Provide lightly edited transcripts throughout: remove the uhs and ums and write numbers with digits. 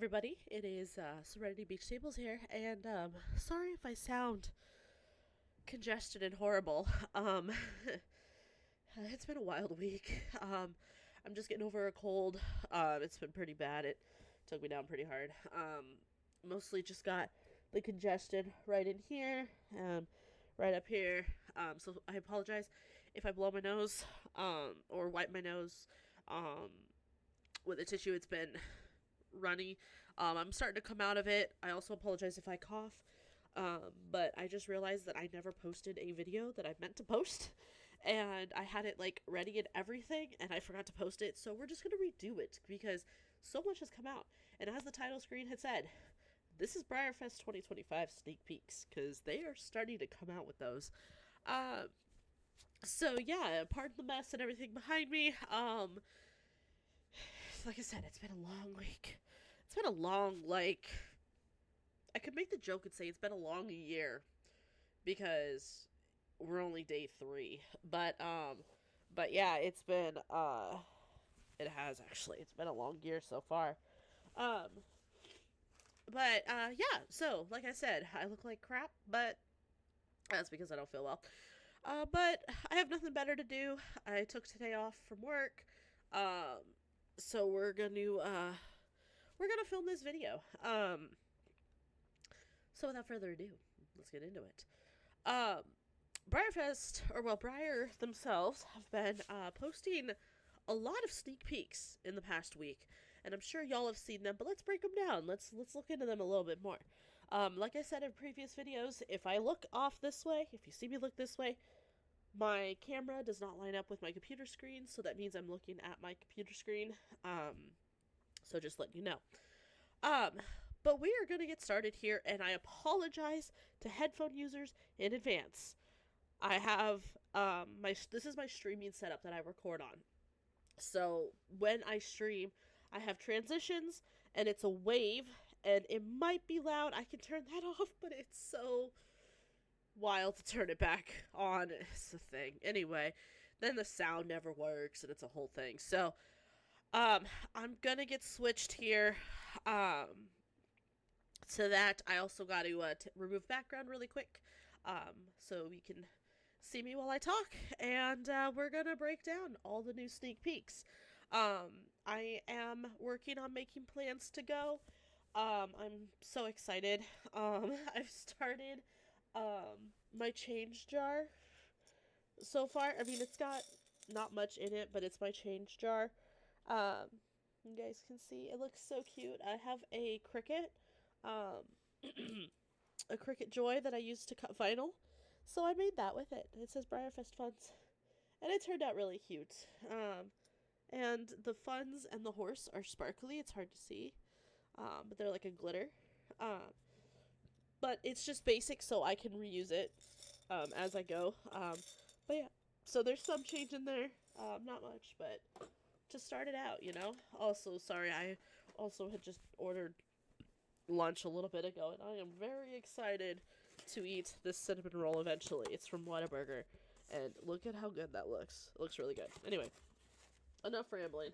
everybody. It is Serenity Beach Tables here, and sorry if I sound congested and horrible. It's been a wild week. I'm just getting over a cold. It's been pretty bad. It took me down pretty hard. Mostly just got the congestion right in here, right up here. So I apologize if I blow my nose, or wipe my nose, with a tissue. It's been runny. I'm starting to come out of it. I also apologize if I cough. But I just realized that I never posted a video that I meant to post, and I had it like ready and everything, and I forgot to post it. So we're just gonna redo it because so much has come out. And as the title screen had said, this is Breyerfest 2025 sneak peeks, because they are starting to come out with those. So yeah, pardon the mess and everything behind me. Like I said, it's been a long week. It's been a long, I could make the joke and say it's been a long year because we're only day 3. But yeah, it's been, it has actually. It's been a long year so far. Yeah, so, like I said, I look like crap, but that's because I don't feel well. But I have nothing better to do. I took today off from work. So we're gonna film this video. So without further ado, let's get into it. Breyer themselves have been posting a lot of sneak peeks in the past week, and I'm sure y'all have seen them, but let's break them down. Let's look into them a little bit more. Like I said in previous videos, if I look off this way, if you see me look this way, my camera does not line up with my computer screen, so that means I'm looking at my computer screen. So just letting you know. But we are going to get started here, and I apologize to headphone users in advance. I have, this is my streaming setup that I record on. So when I stream, I have transitions, and it's a wave, and it might be loud. I can turn that off, but it's so wild to turn it back on. It's a thing. Anyway, then the sound never works, and it's a whole thing. So, I'm gonna get switched here, so that I also got to remove background really quick, so you can see me while I talk, and we're gonna break down all the new sneak peeks. I am working on making plans to go. I'm so excited. I've started my change jar so far. I mean, it's got not much in it, but it's my change jar. You guys can see it looks so cute. I have a Cricut, a Cricut Joy that I used to cut vinyl, so I made that with it. It says Breyerfest Funds, and it turned out really cute. And the funds and the horse are sparkly. It's hard to see, but they're like a glitter. But it's just basic, so I can reuse it as I go. But yeah, so there's some change in there. Not much, but to start it out, you know. Also, sorry, I also had just ordered lunch a little bit ago, and I am very excited to eat this cinnamon roll eventually. It's from Whataburger, and look at how good that looks. It looks really good. Anyway, enough rambling.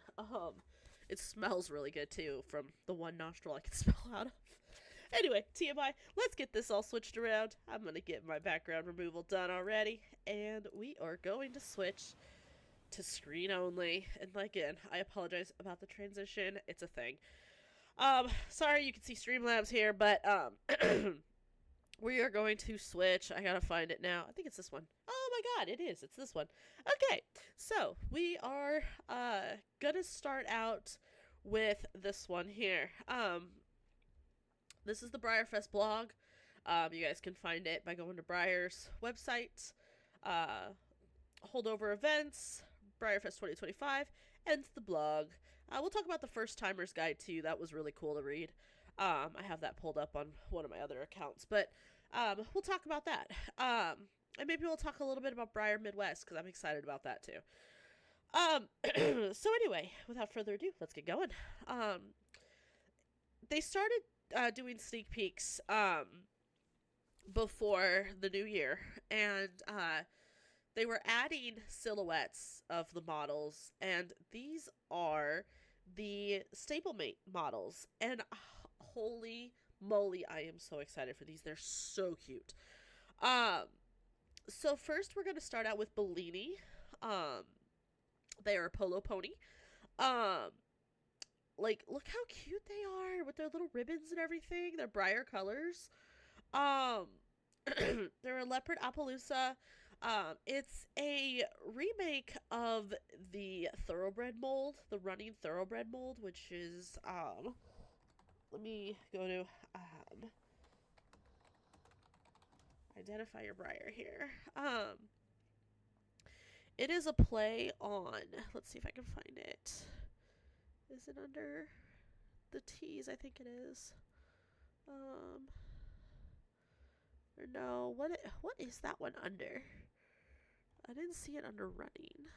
It smells really good too, from the one nostril I can smell out of. Anyway, TMI, let's get this all switched around. I'm gonna get my background removal done already, and we are going to switch to screen only. And again, I apologize about the transition. It's a thing. Sorry you can see Streamlabs here, but we are going to switch. I gotta find it now. I think it's this one. Oh my god, it is. It's this one. Okay, so we are gonna start out with this one here. This is the Breyerfest blog. You guys can find it by going to Breyer's website. Holdover events, Breyerfest 2025, and the blog. We'll talk about the First Timer's Guide too. That was really cool to read. I have that pulled up on one of my other accounts, but we'll talk about that. And maybe we'll talk a little bit about Breyer Midwest, because I'm excited about that too. So anyway, without further ado, let's get going. They started doing sneak peeks before the new year, and they were adding silhouettes of the models, and these are the stablemate models. And holy moly, I am so excited for these. They're so cute. Um, so first we're gonna start out with Bellini. Um, they are a polo pony. Um, like look how cute they are with their little ribbons and everything. They're Breyer colors. Um, they're a leopard Appaloosa. It's a remake of the thoroughbred mold, the running thoroughbred mold, which is let me go to identify your Breyer here. It is a play on. Let's see if I can find it. Is it under the T's? I think it is. Or no. What is that one under? I didn't see it under running.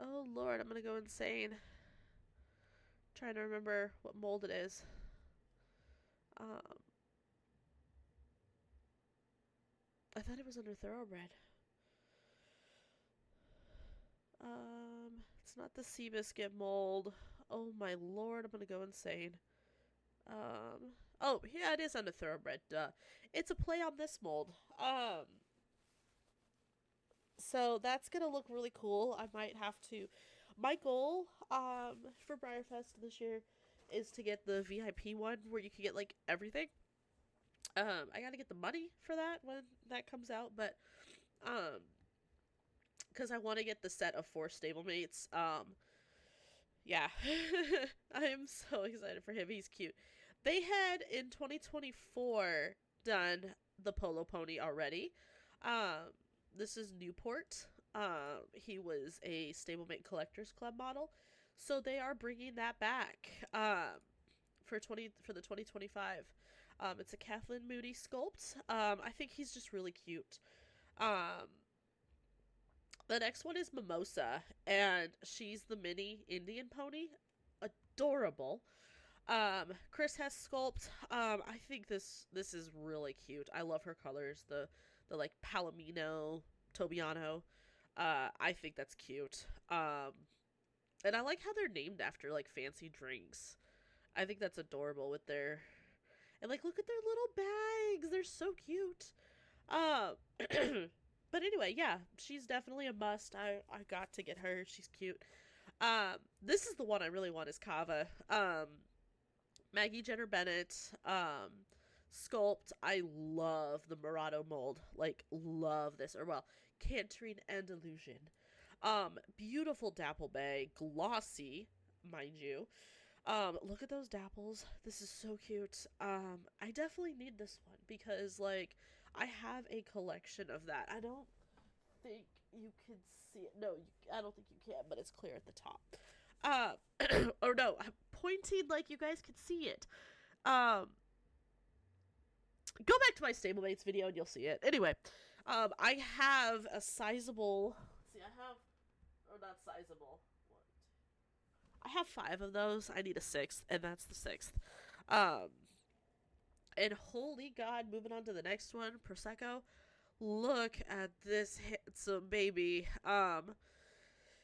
Oh Lord, I'm gonna go insane. Trying to remember what mold it is. I thought it was under thoroughbred. It's not the Seabiscuit mold. Oh my Lord, I'm gonna go insane. Oh yeah, it is under thoroughbred. Duh. It's a play on this mold. So that's gonna look really cool. I might have to. My goal, for Breyerfest this year is to get the VIP one where you can get like everything. I gotta get the money for that when that comes out, but because I want to get the set of 4 stablemates. Yeah, I am so excited for him. He's cute. They had in 2024 done the polo pony already. This is Newport. He was a stablemate collectors club model, so they are bringing that back. For the 2025. It's a Kathleen Moody sculpt. I think he's just really cute. The next one is Mimosa, and she's the mini Indian pony. Adorable. Chris has sculpt. I think this is really cute. I love her colors. The like Palomino, Tobiano. I think that's cute. And I like how they're named after like fancy drinks. I think that's adorable with their and like look at their little bags. They're so cute. But anyway, yeah, she's definitely a must. I got to get her. She's cute. This is the one I really want is Kava. Maggie Jenner Bennett. Sculpt. I love the Murado mold. Like, love this. Or, well, Canterine and Illusion. Beautiful dapple bay. Glossy, mind you. Look at those dapples. This is so cute. I definitely need this one because, like, I have a collection of that. I don't think you can see it. No, I don't think you can, but it's clear at the top. Or no, I'm pointing like you guys can see it. Go back to my stablemates video and you'll see it. Anyway, I have a sizable. See, I have, or not sizable. I have 5 of those. I need a 6th, and that's the 6th. And holy God, moving on to the next one, Prosecco. Look at this handsome baby.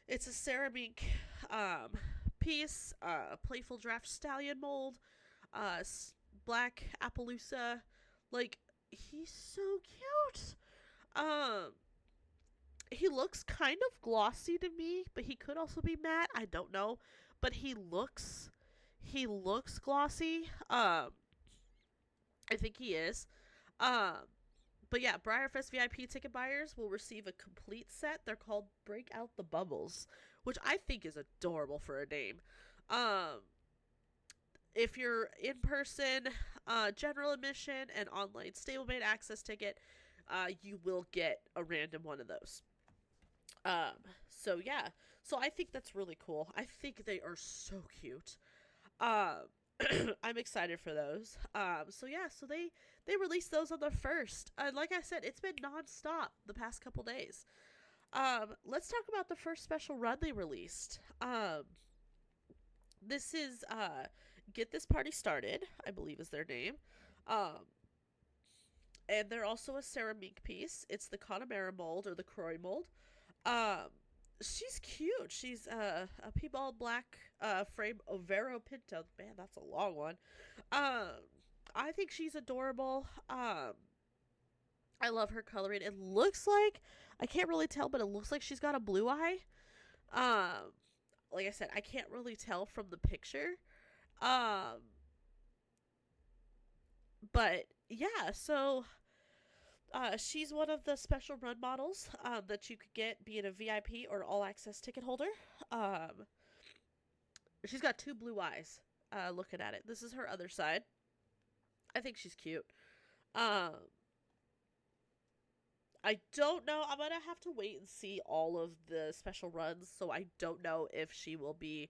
It's a ceramic piece, playful draft stallion mold, black Appaloosa. Like, he's so cute. He looks kind of glossy to me, but he could also be matte. I don't know, but he looks glossy. I think he is. But yeah, Breyerfest VIP ticket buyers will receive a complete set. They're called Break Out the Bubbles, which I think is adorable for a name. If you're in person, general admission and online stablemate access ticket, you will get a random one of those. So yeah, so I think that's really cool. I think they are so cute. I'm excited for those. So yeah, so they released those on the 1st. Like I said, it's been nonstop the past couple days. Let's talk about the first special run they released. This is Get This Party Started, I believe is their name. And they're also a ceramic piece. It's the Connemara mold or the Croy mold. Um, she's cute. She's a piebald black frame Overo Pinto. Man, that's a long one. Um, I think she's adorable. I love her coloring. It looks like, I can't really tell, but it looks like she's got a blue eye. Um, like I said, I can't really tell from the picture. Um, but yeah, so she's one of the special run models that you could get, being a VIP or an all access ticket holder. Um, she's got two blue eyes. Looking at it, this is her other side. I think she's cute. Um, I don't know. I'm gonna have to wait and see all of the special runs, so I don't know if she will be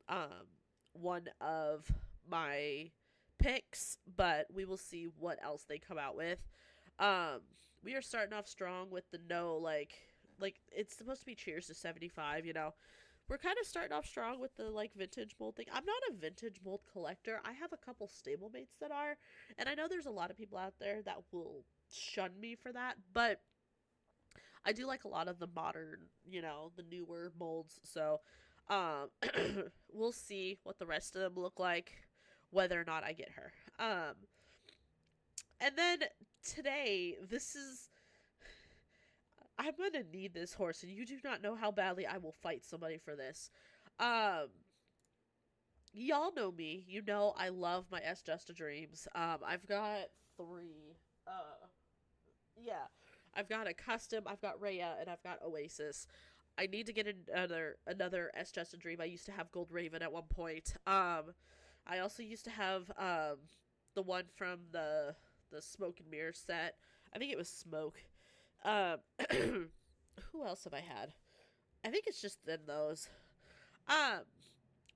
um, one of my picks, but we will see what else they come out with. Um, we are starting off strong with the no, like it's supposed to be cheers to 75, you know. We're kind of starting off strong with the like vintage mold thing. I'm not a vintage mold collector. I have a couple stablemates that are, and I know there's a lot of people out there that will shun me for that, but I do like a lot of the modern, you know, the newer molds. So, um, we'll see what the rest of them look like, whether or not I get her. And then today, I'm gonna need this horse, and you do not know how badly I will fight somebody for this. Um, y'all know me. You know I love my S Just a Dreams. I've got three. Yeah, I've got a custom, I've got Rhea, and I've got Oasis. I need to get another S Just a Dream. I used to have Gold Raven at one point. I also used to have the one from the Smoke and Mirror set. I think it was Smoke. Um, who else have I had? I think it's just then those. Um,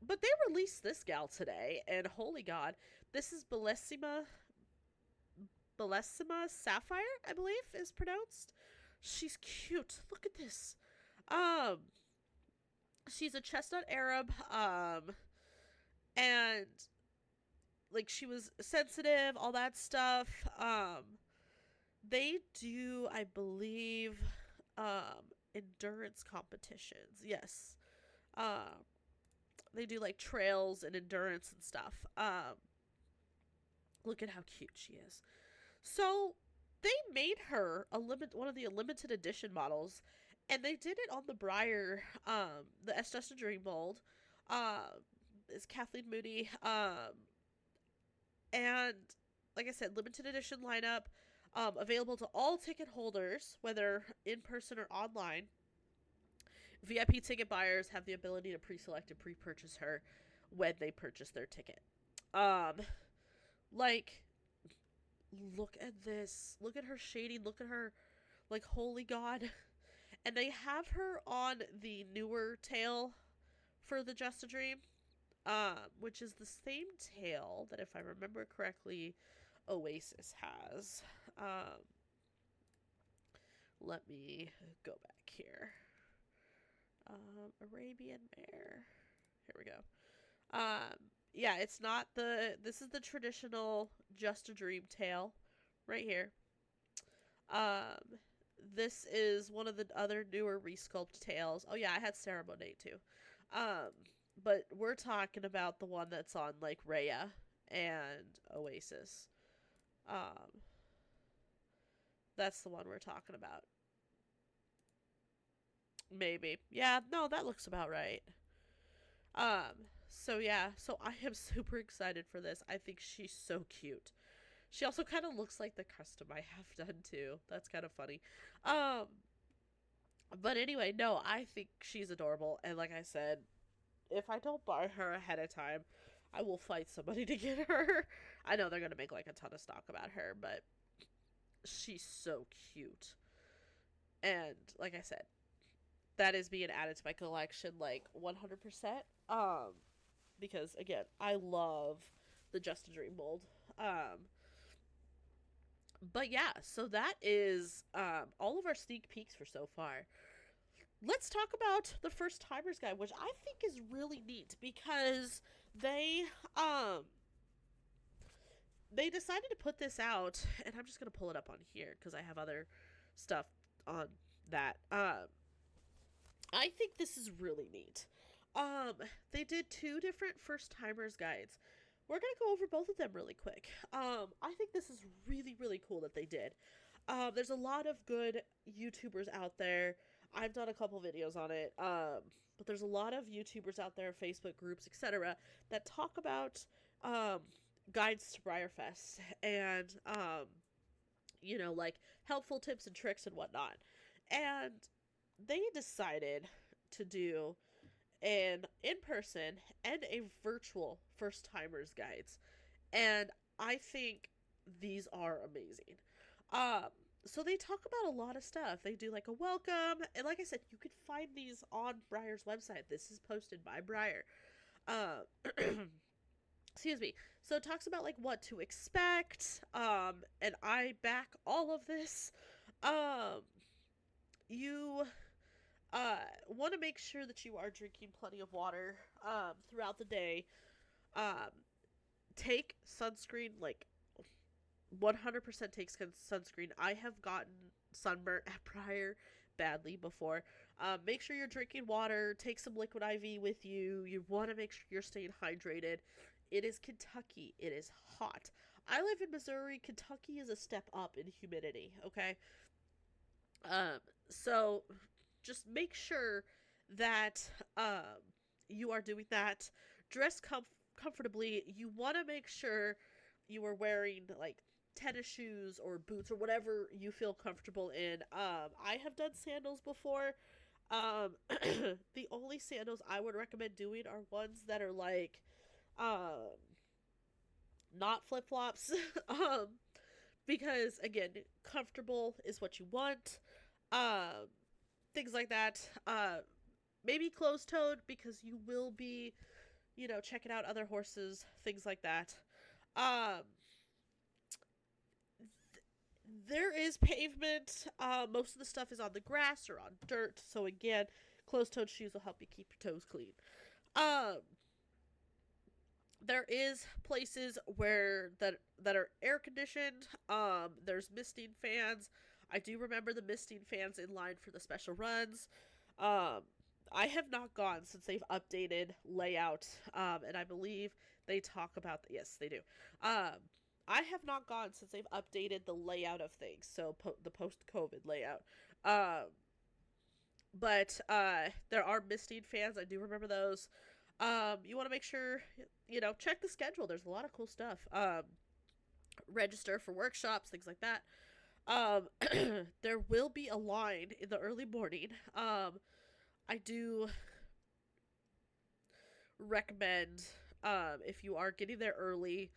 but they released this gal today, and holy god, this is Bellissima Sapphire, I believe is pronounced. She's cute. Look at this. Um, she's a chestnut Arab. And like she was sensitive, all that stuff. They do, I believe, endurance competitions. Yes. Um, they do like trails and endurance and stuff. Look at how cute she is. So they made her one of the limited edition models, and they did it on the the S Just a Dream mold. Is Kathleen Moody. And like I said, limited edition lineup, available to all ticket holders, whether in person or online. VIP ticket buyers have the ability to pre-select and pre-purchase her when they purchase their ticket. Um, like, look at this. Look at her shading. Look at her, like, holy god. And they have her on the newer tail for the Just a Dream, which is the same tail that, if I remember correctly, Oasis has. Let me go back here. Arabian Mare. Here we go. Yeah, it's not this is the traditional Just a Dream tail right here. This is one of the other newer resculpt tails. Oh yeah, I had Ceremony too. But we're talking about the one that's on like Rhea and Oasis. That's the one we're talking about. Maybe. Yeah, no, that looks about right. So yeah, so I am super excited for this. I think she's so cute. She also kind of looks like the custom I have done too. That's kind of funny. Um, but anyway, no, I think she's adorable. And like I said, if I don't buy her ahead of time, I will fight somebody to get her. I know they're going to make like a ton of stock about her, but she's so cute. And like I said, that is being added to my collection like 100%. Because again, I love the Just a Dream mold. But yeah, so that is all of our sneak peeks for so far. Let's talk about the first timers guide, which I think is really neat because they decided to put this out, and I'm just gonna pull it up on here because I have other stuff on that. I think this is really neat. Um, they did two different first timers guides. We're gonna go over both of them really quick. I think this is really, really cool that they did. There's a lot of good YouTubers out there. I've done a couple videos on it. But there's a lot of YouTubers out there, Facebook groups, etc., that talk about um, guides to Breyerfest and like helpful tips and tricks and whatnot. And they decided to do an in-person and a virtual first timers guides, and I think these are amazing. um so they talk about a lot of stuff. They do like a welcome, and like I said, you can find these on Breyer's website. This is posted by Breyer. Excuse me. So it talks about like what to expect, and I back all of this. um you want to make sure that you are drinking plenty of water throughout the day. Um, take sunscreen, like 100% take sunscreen. I have gotten sunburnt at Breyer badly before. Make sure you're drinking water. Take some liquid IV with you. You want to make sure you're staying hydrated. It is Kentucky. It is hot. I live in Missouri. Kentucky is a step up in humidity, okay? So just make sure that you are doing that. Dress comfortably. You want to make sure you are wearing like tennis shoes or boots or whatever you feel comfortable in. I have done sandals before. The only sandals I would recommend doing are ones that are like um, not flip flops. Because again, comfortable is what you want. Um, Things like that. Maybe closed toed because you will be, checking out other horses, things like that. Um, there is pavement. Most of the stuff is on the grass or on dirt. So again, closed toed shoes will help you keep your toes clean. Um, there is places where that are air conditioned. There's misting fans. I do remember the misting fans in line for the special runs. Um, I have not gone since they've updated layout, and I believe they talk about yes, they do. I have not gone since they've updated the layout of things, so the post-COVID layout. But there are misting fans. I do remember those. You want to make sure, check the schedule. There's a lot of cool stuff. Register for workshops, things like that. There will be a line in the early morning. I do recommend, if you are getting there early,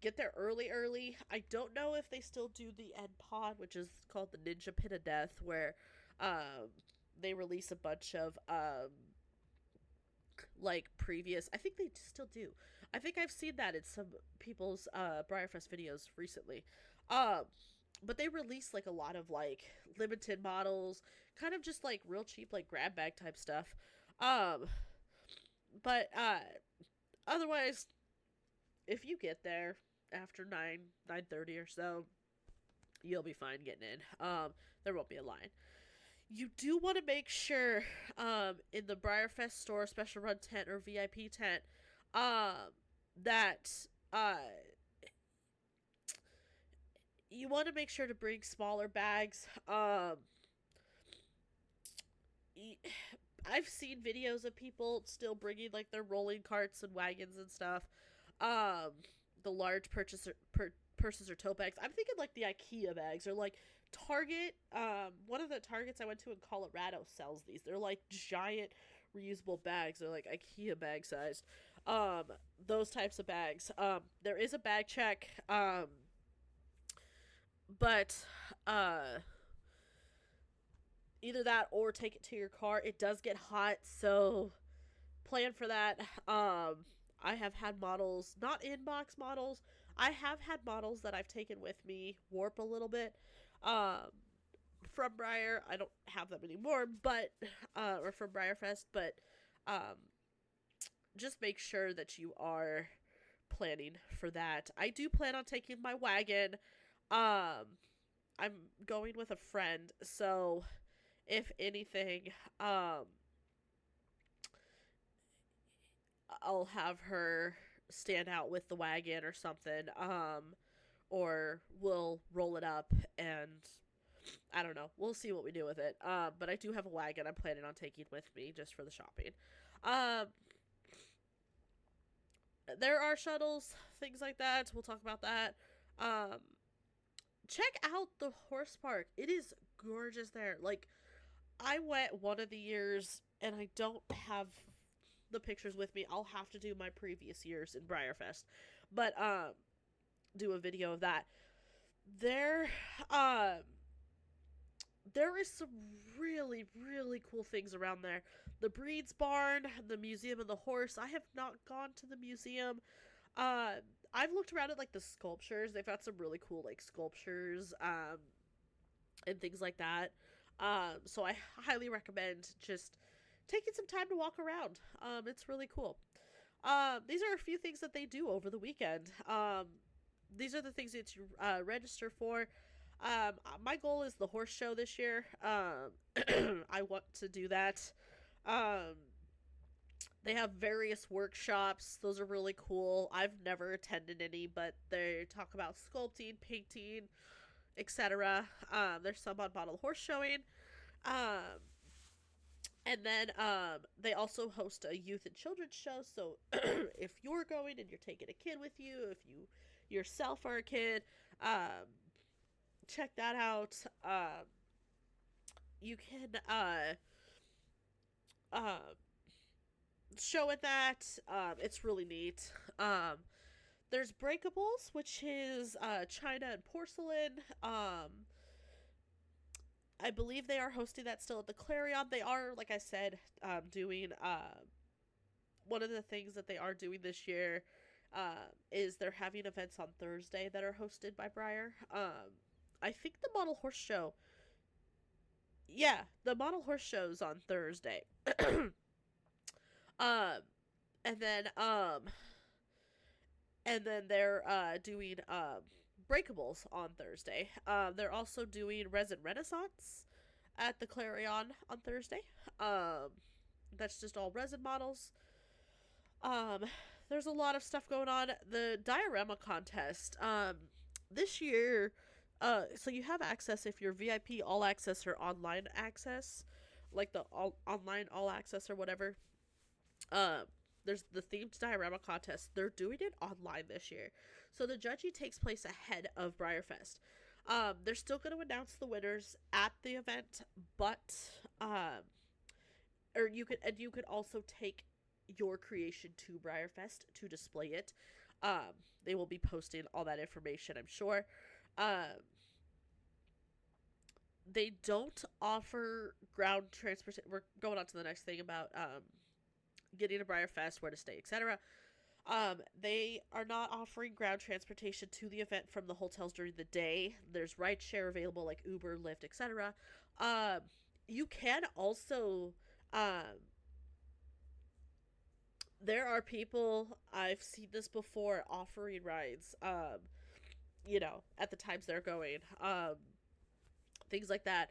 get there early. I don't know if they still do the end pod, which is called the Ninja Pit of Death, where they release a bunch of like previous. I think they still do. I think I've seen that in some people's Breyerfest videos recently. Um, but they release like a lot of like limited models, kind of just like real cheap, like grab bag type stuff. Um, but otherwise, if you get there after 9:30 or so, you'll be fine getting in. There won't be a line. You do want to make sure in the Breyerfest store special run tent or VIP tent that you want to make sure to bring smaller bags. I've seen videos of people still bringing like their rolling carts and wagons and stuff. The large purses or tote bags. I'm thinking like the IKEA bags or like Target. One of the Targets I went to in Colorado sells these. They're like giant reusable bags. They're like IKEA bag sized. Those types of bags. There is a bag check. But either that or take it to your car. It does get hot, so plan for that. I have had models, not inbox models. I have had models that I've taken with me warp a little bit. From Breyer, I don't have them anymore, but or from Breyerfest, but just make sure that you are planning for that. I do plan on taking my wagon. I'm going with a friend, so if anything, I'll have her stand out with the wagon or something, or we'll roll it up and I don't know. We'll see what we do with it. But I do have a wagon I'm planning on taking with me just for the shopping. Um, there are shuttles, things like that. We'll talk about that. Um, check out the horse park. It is gorgeous there. Like, I went one of the years, and I don't have the pictures with me. I'll have to do my previous years in Breyerfest, but do a video of that. There, um, there is some really, really cool things around there. The Breed's Barn, the Museum of the Horse. I have not gone to the museum. Uh, I've looked around at like the sculptures. They've got some really cool like sculptures, and things like that. So I highly recommend just taking some time to walk around. It's really cool. These are a few things that they do over the weekend. These are the things that you register for. My goal is the horse show this year. I want to do that. They have various workshops. Those are really cool. I've never attended any, but they talk about sculpting, painting, etc. There's some on model horse showing. And then they also host a youth and children's show. So if you're going and you're taking a kid with you, if you yourself are a kid, check that out. You can show at that. It's really neat. There's Breakables, which is China and porcelain. I believe they are hosting that still at the Clarion. They are, like I said, doing one of the things that they are doing this year is they're having events on Thursday that are hosted by Breyer. I think the model horse show. Yeah, the model horse show's on Thursday. And then they're doing Breakables on Thursday. They're also doing Resin Renaissance at the Clarion on Thursday. That's just all resin models. There's a lot of stuff going on. The diorama contest. This year, so you have access if you're VIP all access or online access, like the online all access or whatever. There's the themed diorama contest. They're doing it online this year. So the judging takes place ahead of Breyerfest. They're still going to announce the winners at the event, but or you could also take your creation to Breyerfest to display it. They will be posting all that information, I'm sure. They don't offer ground transportation. We're going on to the next thing about getting to Breyerfest, where to stay, etc. They are not offering ground transportation to the event from the hotels during the day. There's rideshare available like Uber, Lyft, etc. You can also there are people, I've seen this before, offering rides at the times they're going. Things like that.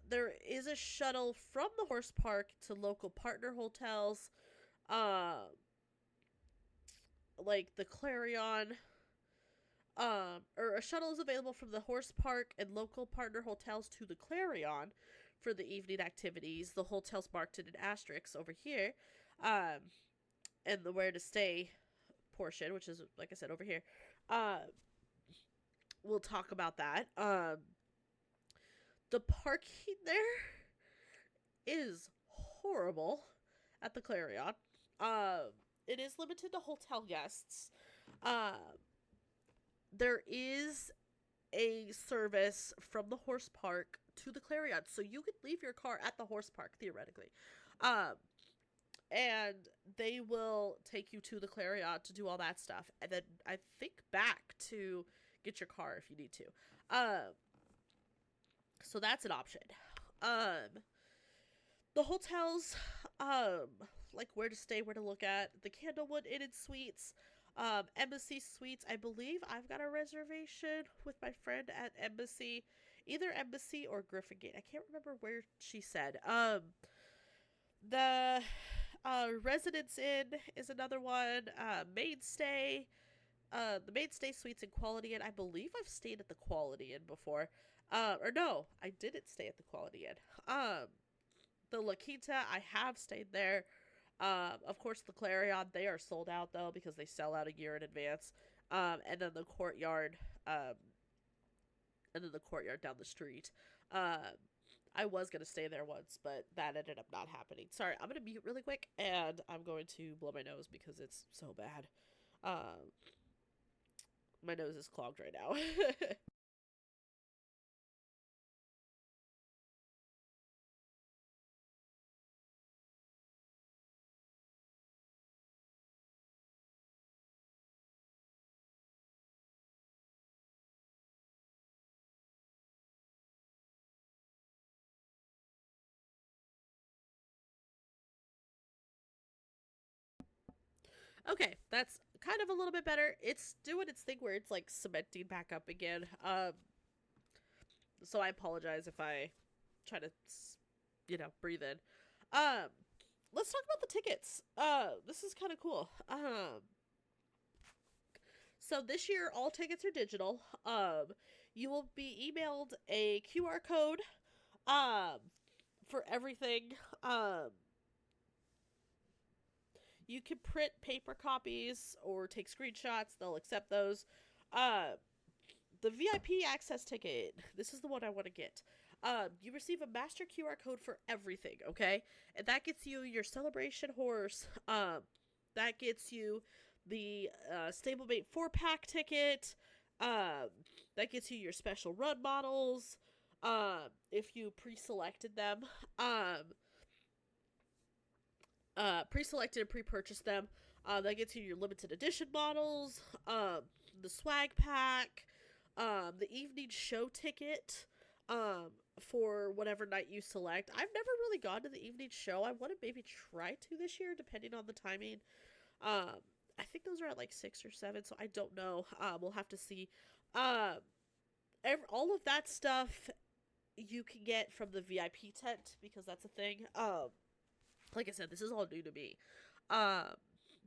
There is a shuttle from the horse park to local partner hotels, like the Clarion, or a shuttle is available from the horse park and local partner hotels to the Clarion for the evening activities. The hotels marked in an asterisk over here, and the where to stay portion, which is, like I said, over here. We'll talk about that. The parking there is horrible at the Clarion. It is limited to hotel guests. There is a service from the horse park to the Clarion, so you could leave your car at the horse park, theoretically. And they will take you to the Clarion to do all that stuff, and then I think back to get your car if you need to. So that's an option. The hotels, like where to stay, where to look at, the Candlewood Inn and Suites, Embassy Suites. I believe I've got a reservation with my friend at Embassy. either Embassy or Griffin Gate. I can't remember where she said. The Residence Inn is another one. Mainstay. The Mainstay Suites and Quality Inn. I believe I've stayed at the Quality Inn before. Or no, I didn't stay at the Quality Inn. The La Quinta, I have stayed there. Of course, the Clarion, they are sold out though because they sell out a year in advance. And then the Courtyard, down the street. I was gonna stay there once, but that ended up not happening. Sorry, I'm gonna mute really quick, and I'm going to blow my nose because it's so bad. My nose is clogged right now. Okay, that's kind of a little bit better. It's doing its thing where it's like cementing back up again. So I apologize if I try to, breathe in. Um, let's talk about the tickets. This is kind of cool. So this year all tickets are digital. You will be emailed a QR code, um, for everything. You can print paper copies or take screenshots. They'll accept those. Uh, the VIP access ticket. This is the one I want to get. You receive a master QR code for everything, okay? And that gets you your celebration horse. That gets you the stablemate 4-pack ticket. That gets you your special run models. If you pre-selected them. Pre-selected and pre-purchased them. That gets you your limited edition models, the swag pack, the evening show ticket, for whatever night you select. I've never really gone to the evening show. I want to maybe try to this year, depending on the timing. I think those are at like 6 or 7, so I don't know. We'll have to see. All of that stuff you can get from the VIP tent, because that's a thing. Like I said, this is all new to me. Um,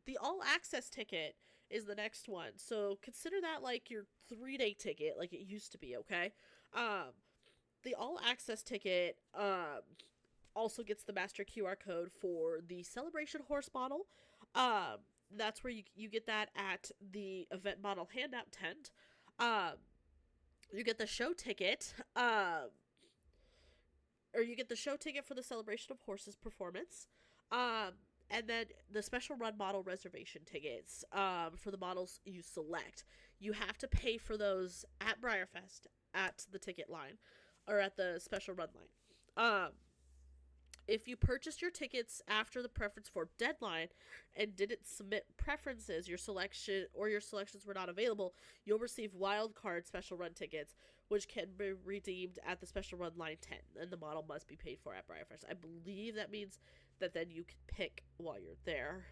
the all access ticket is the next one. So consider that like your 3-day ticket, like it used to be, okay? The all access ticket also gets the master QR code for the Celebration Horse model. That's where you get that at the event model handout tent. You get the show ticket. Or you get the show ticket for the Celebration of Horses performance. And then the special run model reservation tickets for the models you select. You have to pay for those at Breyerfest at the ticket line or at the special run line. If you purchased your tickets after the preference form deadline and didn't submit preferences, your selections were not available, you'll receive wild card special run tickets, which can be redeemed at the special run line 10, and the model must be paid for at Breyerfest. I believe that means that then you can pick while you're there.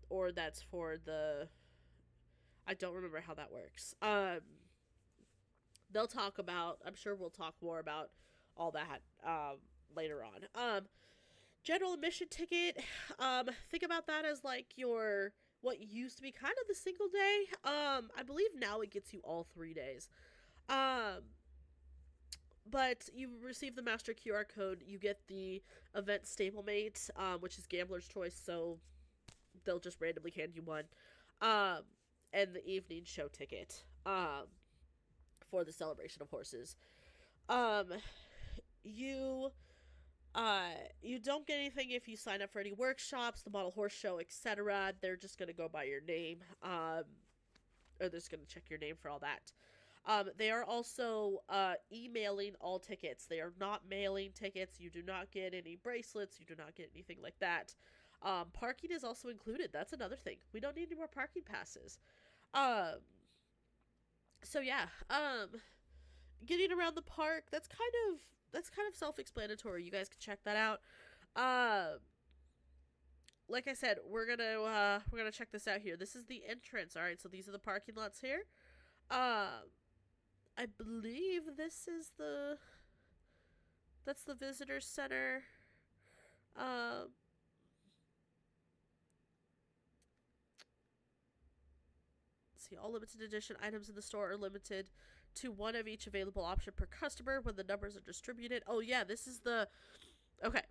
Or that's for the... I don't remember how that works. They'll talk about... I'm sure we'll talk more about all that later on. General admission ticket, think about that as like your... what used to be kind of the single day. I believe now it gets you all 3 days. But you receive the master QR code. You get the event stablemate, which is gambler's choice, so they'll just randomly hand you one. And the evening show ticket, for the Celebration of Horses. You don't get anything if you sign up for any workshops, the model horse show, etc. They're just gonna go by your name, or they're just gonna check your name for all that. They are also emailing all tickets. They are not mailing tickets. You do not get any bracelets. You do not get anything like that. Parking is also included. That's another thing. We don't need any more parking passes. So yeah. Getting around the park, that's kind of self-explanatory. You guys can check that out. Like I said, we're gonna check this out here. This is the entrance. All right, so these are the parking lots here. I believe that's the visitor center. Um, let's see, all limited edition items in the store are limited to one of each available option per customer when the numbers are distributed. Oh yeah, this is the okay.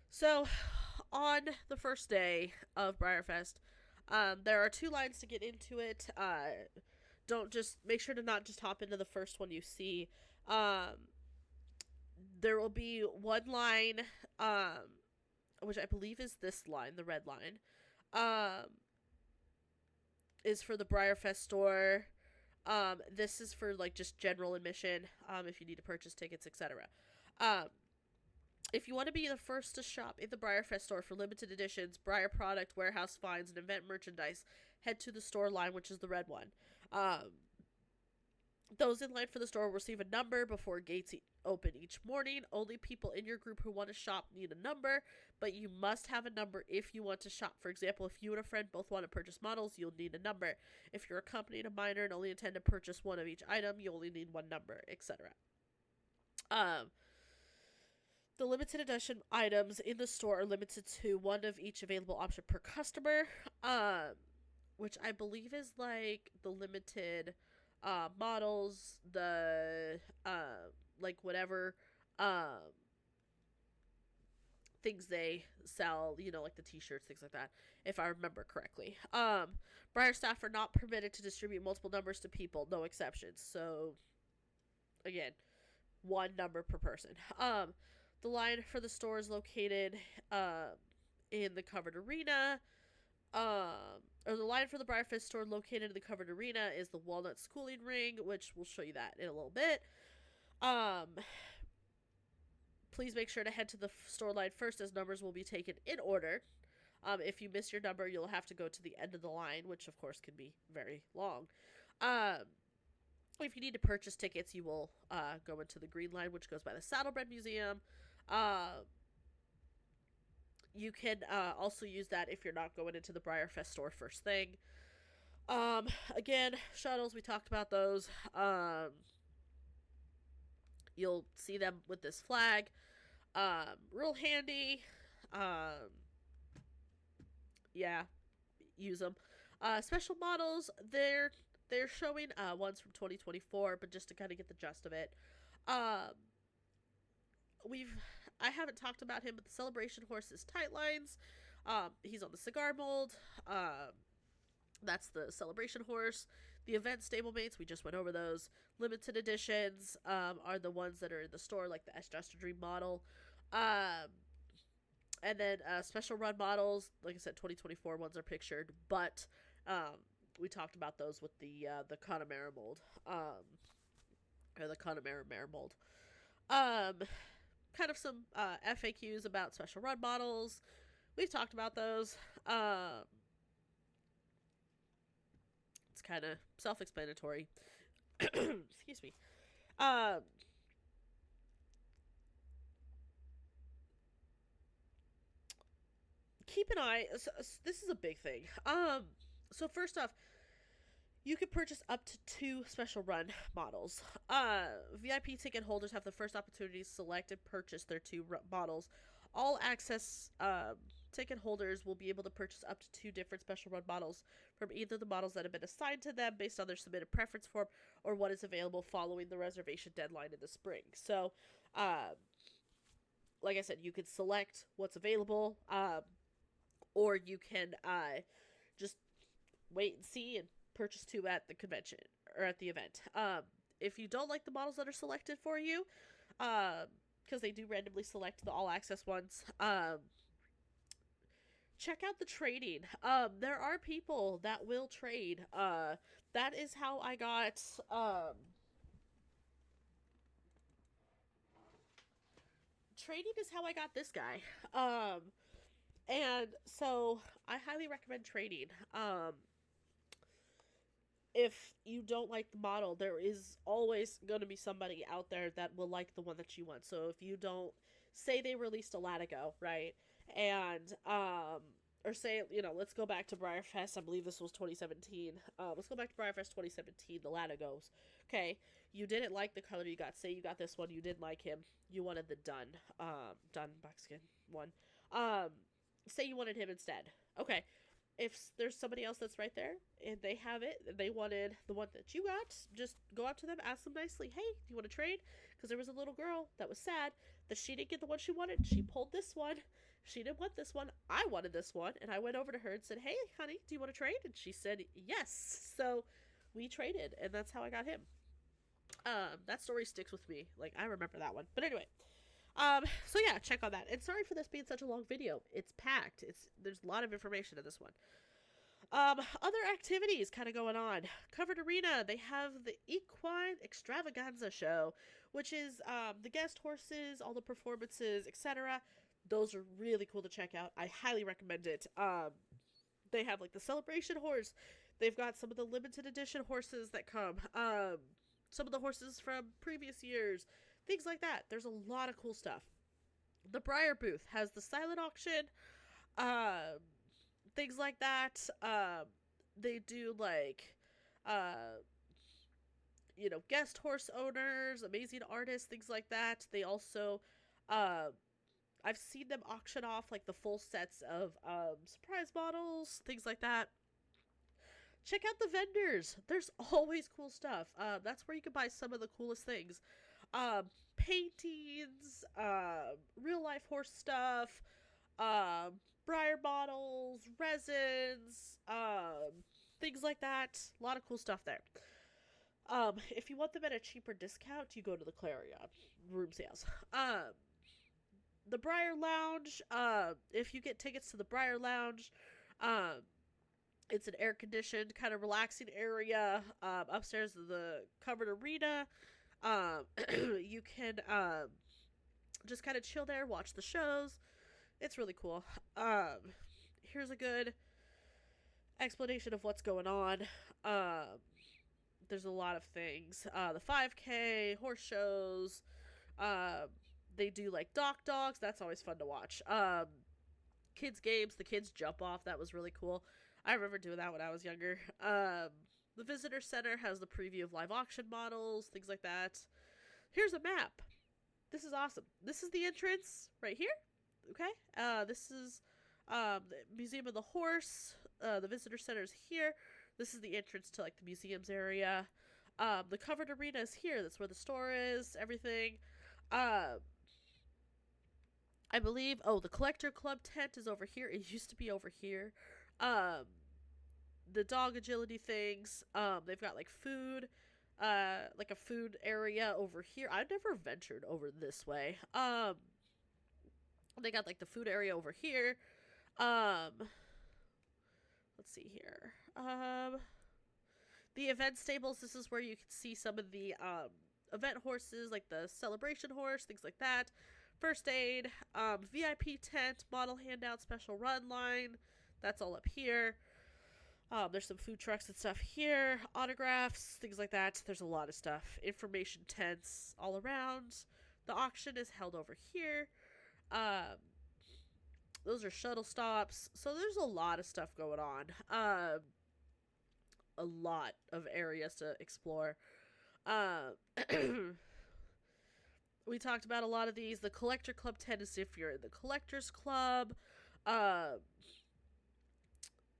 So, on the first day of Breyerfest, there are 2 lines to get into it. Don't just make sure to not just hop into the first one you see. There will be one line, which I believe is this line, the red line, um, is for the Breyerfest store. This is for like just general admission. If you need to purchase tickets, etc. Um, If you want to be the first to shop in the Breyerfest store for limited editions, Breyer product, warehouse finds, and event merchandise, head to the store line, which is the red one. Those in line for the store will receive a number before gates open each morning. Only people in your group who want to shop need a number, but you must have a number if you want to shop. For example, if you and a friend both want to purchase models, you'll need a number. If you're accompanying a minor and only intend to purchase one of each item, you only need one number, etc. The limited edition items in the store are limited to one of each available option per customer, which I believe is like the limited models, the like whatever things they sell, like the t-shirts, things like that, if I remember correctly. Breyer staff are not permitted to distribute multiple numbers to people, no exceptions. So again, one number per person. The line for the store is located in the covered arena. Or the line for the Breyerfest store located in the covered arena is the Walnut Schooling Ring, which we'll show you that in a little bit. Please make sure to head to the store line first, as numbers will be taken in order. If you miss your number, you'll have to go to the end of the line, which of course can be very long. If you need to purchase tickets, you will go into the green line, which goes by the Saddlebred Museum. You can also use that if you're not going into the Breyerfest store first thing. Again, shuttles, we talked about those. You'll see them with this flag. Real handy. Yeah, use them. Special models, they're showing ones from 2024, but just to kind of get the gist of it. I haven't talked about him, but the celebration horse is Tightlines. He's on the cigar mold. That's the celebration horse. The event stablemates, we just went over those. Limited editions are the ones that are in the store, like the Just a Dream model. And then special run models, like I said, 2024 ones are pictured, but we talked about those with the Connemara mold, or the Connemara mare mold. Kind of some FAQs about special run models. We've talked about those. It's kind of self-explanatory. Excuse me. Keep an eye. So, this is a big thing. So first off, you can purchase up to 2 special run models. VIP ticket holders have the first opportunity to select and purchase their 2 models. All access ticket holders will be able to purchase up to 2 different special run models from either the models that have been assigned to them based on their submitted preference form or what is available following the reservation deadline in the spring. So, like I said, you can select what's available, or you can just wait and see and purchase 2 at the convention or at the event. If you don't like the models that are selected for you, because they do randomly select the all access ones, check out the trading. There are people that will trade. That is how I got trading is how I got this guy. And so I highly recommend trading. If you don't like the model, there is always going to be somebody out there that will like the one that you want. So if you don't, say they released a Latigo, right? And or say, let's go back to Breyerfest. I believe this was 2017. Let's go back to Breyerfest 2017. The ladder goes, okay, you didn't like the color you got. Say you got this one, you didn't like him. You wanted the dun buckskin one. Say you wanted him instead. Okay, if there's somebody else that's right there and they have it, and they wanted the one that you got, just go up to them, ask them nicely, hey, do you want to trade? Because there was a little girl that was sad that she didn't get the one she wanted. She pulled this one. She didn't want this one. I wanted this one. And I went over to her and said, hey, honey, do you want to trade? And she said, yes. So we traded, and that's how I got him. That story sticks with me. Like, I remember that one. But anyway, so yeah, check on that. And sorry for this being such a long video. It's packed. There's a lot of information in this one. Other activities kind of going on. Covered Arena, they have the Equine Extravaganza show, which is the guest horses, all the performances, etc. Those are really cool to check out. I highly recommend it. They have like the celebration horse. They've got some of the limited edition horses that come. Some of the horses from previous years. Things like that. There's a lot of cool stuff. The Breyer booth has the silent auction. Things like that. They do like, guest horse owners, amazing artists, things like that. They also, I've seen them auction off like the full sets of surprise models, things like that. Check out the vendors. There's always cool stuff. That's where you can buy some of the coolest things. Paintings, real life horse stuff, Breyer bottles, resins, things like that. A lot of cool stuff there. If you want them at a cheaper discount, you go to the Clarion room sales. The Breyer Lounge, if you get tickets to the Breyer Lounge, it's an air-conditioned, kind of relaxing area, upstairs of the covered arena. You can, just kind of chill there, watch the shows. It's really cool. Here's a good explanation of what's going on. There's a lot of things. The 5K, horse shows. They do like dock dogs. That's always fun to watch. Kids games. The kids jump off. That was really cool. I remember doing that when I was younger. The visitor center has the preview of live auction models, things like that. Here's a map. This is awesome. This is the entrance right here. Okay. This is the Museum of the Horse. The visitor center is here. This is the entrance to like the museums area. The covered arena is here. That's where the store is. Everything. I believe. Oh, the collector club tent is over here. It used to be over here. The dog agility things. They've got like food. Like a food area over here. I've never ventured over this way. They got like the food area over here. Let's see here. The event stables, this is where you can see some of the event horses, like the celebration horse, things like that. First aid, VIP tent, model handout, special run line. That's all up here. There's some food trucks and stuff here. Autographs, things like that. There's a lot of stuff. Information tents all around. The auction is held over here. Those are shuttle stops. So there's a lot of stuff going on. A lot of areas to explore. We talked about a lot of these. The collector club tent is if you're in the collector's club.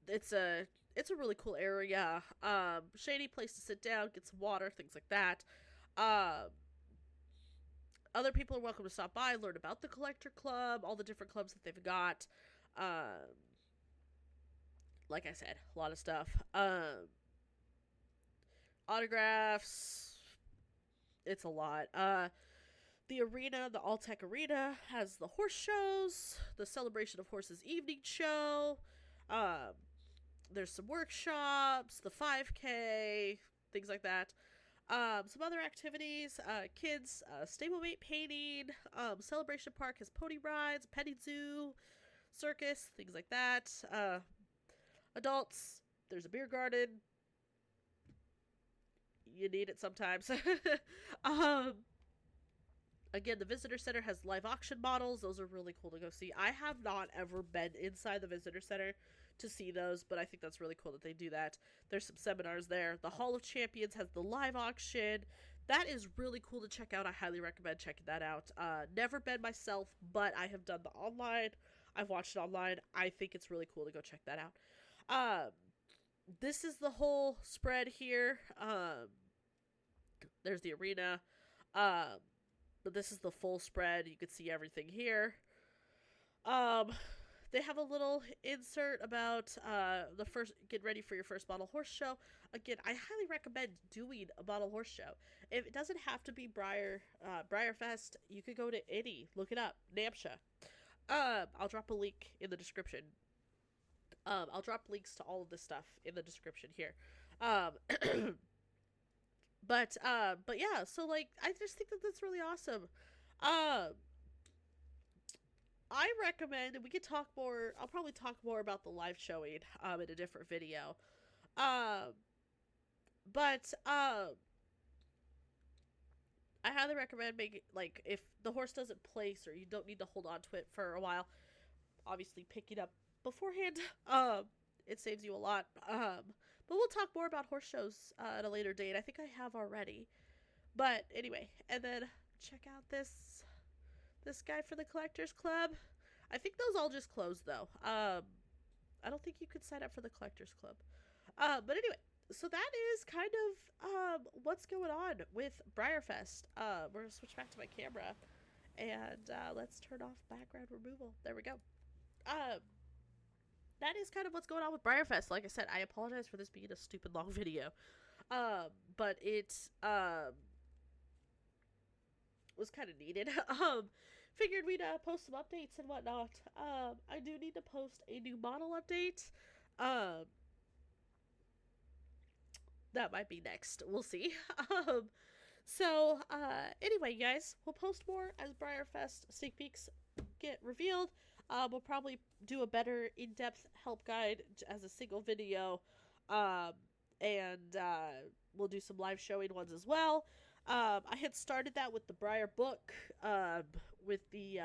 It's a really cool area. Shady place to sit down, get some water, things like that. Other people are welcome to stop by, learn about the collector club, all the different clubs that they've got. Like I said, a lot of stuff. Autographs. It's a lot. The arena, the All-Tech Arena, has the horse shows, the Celebration of Horses evening show. There's some workshops, the 5K, things like that. Some other activities, kids, stablemate painting, Celebration Park has pony rides, petting zoo, circus, things like that. Adults, there's a beer garden. You need it sometimes. Again, the visitor center has live auction models. Those are really cool to go see. I have not ever been inside the visitor center to see those, but I think that's really cool that they do that. There's some seminars there. The Hall of Champions has the live auction. That is really cool to check out. I highly recommend checking that out. Never been myself, but I have done the online. I've watched it online. I think it's really cool to go check that out. This is the whole spread here. There's the arena. But this is the full spread. You can see everything here. They have a little insert about get ready for your first model horse show. Again, I highly recommend doing a model horse show. If it doesn't have to be Breyerfest, you could go to any. Look it up. NAMSHA. I'll drop a link in the description. I'll drop links to all of this stuff in the description here. But yeah, so, like, I just think that that's really awesome. I recommend, and we could talk more, I'll probably talk more about the live showing, in a different video. But I highly recommend making, like, if the horse doesn't place or you don't need to hold on to it for a while, obviously pick it up beforehand. It saves you a lot. But we'll talk more about horse shows at a later date. I think I have already. But anyway, and then check out this guy for the Collectors Club. I think those all just closed, though. I don't think you could sign up for the Collectors Club. But anyway, so that is kind of what's going on with Breyerfest. We're going to switch back to my camera. And let's turn off background removal. There we go. That is kind of what's going on with Breyerfest. Like I said, I apologize for this being a stupid long video. But it was kind of needed. Figured we'd post some updates and whatnot. I do need to post a new model update. That might be next. We'll see. So, anyway, guys, we'll post more as Breyerfest sneak peeks get revealed. We'll probably do a better in-depth help guide as a single video, and we'll do some live showing ones as well. I had started that with the Breyer book, with the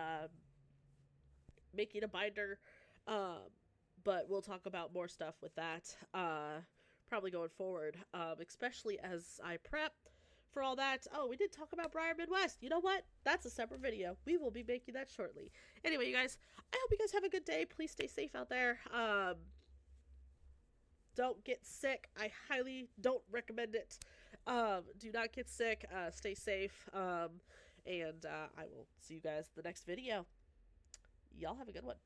making a binder, but we'll talk about more stuff with that, probably going forward, especially as I prep for all that. Oh, we did talk about Breyer Midwest. You know what? That's a separate video. We will be making that shortly. Anyway, you guys, I hope you guys have a good day. Please stay safe out there. Don't get sick. I highly don't recommend it. Do not get sick. Stay safe. And I will see you guys in the next video. Y'all have a good one.